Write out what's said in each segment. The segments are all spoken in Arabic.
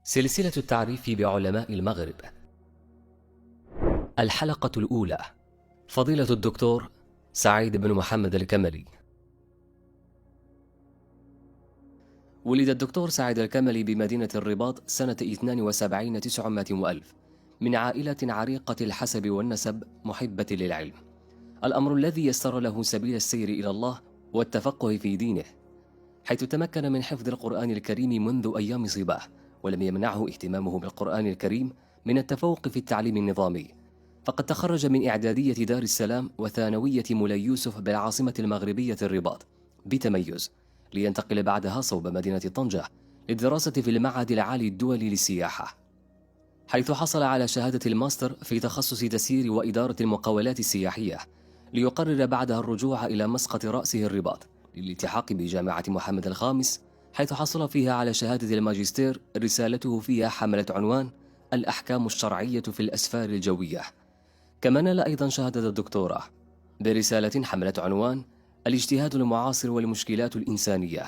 سلسلة التعريف بعلماء المغرب. الحلقة الأولى. فضيلة الدكتور سعيد بن محمد الكملي. ولد الدكتور سعيد الكملي بمدينة الرباط سنة 72 900 وألف، من عائلة عريقة الحسب والنسب محبة للعلم، الأمر الذي يسر له سبيل السير إلى الله والتفقه في دينه، حيث تمكن من حفظ القرآن الكريم منذ أيام صباه، ولم يمنعه اهتمامه بالقرآن الكريم من التفوق في التعليم النظامي، فقد تخرج من إعدادية دار السلام وثانوية مولاي يوسف بالعاصمة المغربية الرباط بتميز، لينتقل بعدها صوب مدينة طنجة للدراسة في المعهد العالي الدولي للسياحة، حيث حصل على شهادة الماستر في تخصص تسيير وإدارة المقاولات السياحية، ليقرر بعدها الرجوع إلى مسقط رأسه الرباط للالتحاق بجامعة محمد الخامس، حيث حصل فيها على شهادة الماجستير، رسالته فيها حملت عنوان الأحكام الشرعية في الأسفار الجوية. كما نال أيضا شهادة الدكتوراه برسالة حملت عنوان الاجتهاد المعاصر والمشكلات الإنسانية.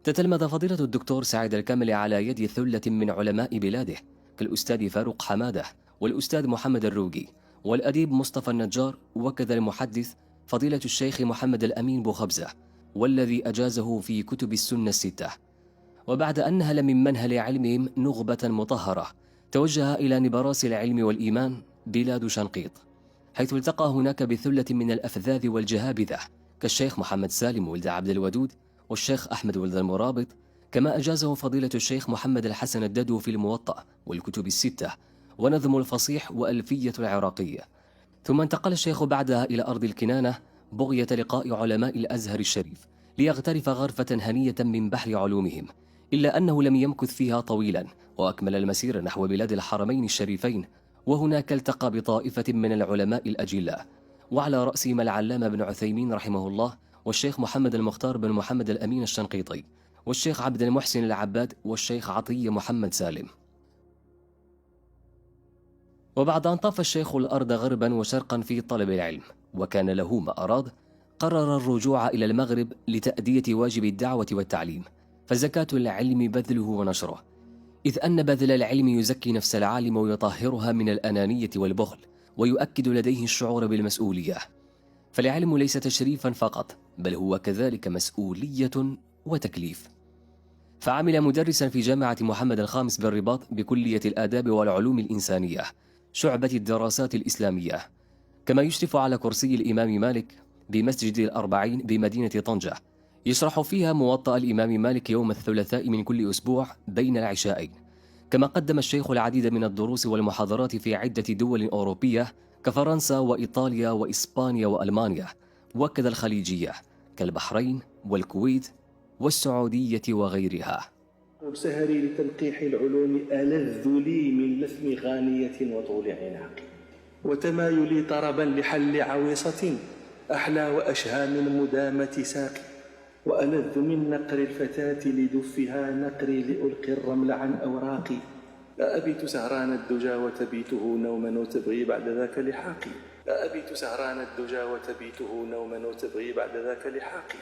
تتلمذ فضيلة الدكتور سعيد الكملي على يد ثلة من علماء بلاده كالأستاذ فاروق حمادة والأستاذ محمد الروقي والأديب مصطفى النجار، وكذا المحدث فضيلة الشيخ محمد الأمين بوخبزة، والذي أجازه في كتب السنة الستة. وبعد أن نهل من منهل علمهم نغبة مطهرة، توجه إلى نبراس العلم والإيمان بلاد شنقيط، حيث التقى هناك بثلة من الأفذاذ والجهابذة كالشيخ محمد سالم ولد عبد الودود والشيخ أحمد ولد المرابط، كما أجازه فضيلة الشيخ محمد الحسن الددو في الموطأ والكتب الستة ونظم الفصيح وألفية العراقية. ثم انتقل الشيخ بعدها إلى أرض الكنانة بغية لقاء علماء الأزهر الشريف ليغترف غرفة هنية من بحر علومهم، إلا أنه لم يمكث فيها طويلا، وأكمل المسير نحو بلاد الحرمين الشريفين، وهناك التقى بطائفة من العلماء الأجلاء، وعلى رأسهم العلامة بن عثيمين رحمه الله، والشيخ محمد المختار بن محمد الأمين الشنقيطي، والشيخ عبد المحسن العباد، والشيخ عطية محمد سالم. وبعد أن طاف الشيخ الأرض غربا وشرقا في طلب العلم وكان له ما أراد، قرر الرجوع إلى المغرب لتأدية واجب الدعوة والتعليم، فزكاة العلم بذله ونشره، إذ أن بذل العلم يزكي نفس العالم ويطهرها من الأنانية والبخل، ويؤكد لديه الشعور بالمسؤولية، فالعلم ليس تشريفا فقط، بل هو كذلك مسؤولية وتكليف. فعمل مدرسا في جامعة محمد الخامس بالرباط بكلية الآداب والعلوم الإنسانية شعبة الدراسات الإسلامية، كما يشرف على كرسي الإمام مالك بمسجد الأربعين بمدينة طنجة، يشرح فيها موطأ الإمام مالك يوم الثلاثاء من كل أسبوع بين العشاءين. كما قدم الشيخ العديد من الدروس والمحاضرات في عدة دول أوروبية كفرنسا وإيطاليا وإسبانيا وألمانيا، وكذا الخليجية كالبحرين والكويت والسعودية وغيرها. سهري لتنقيح العلوم ألذ لي من لثم غانية وطول عناق، وتمايلي طربا لحل عويصة أحلى وأشهى من مدامة ساق، وألذ من نقر الفتاة لدفها نقري لألقي الرمل عن أوراقي، لا أبيت سهران الدجى وتبيته نوما وتبغي بعد ذاك لحاقي، لا أبيت سهران الدجى وتبيته نوما وتبغي بعد ذاك لحاقي.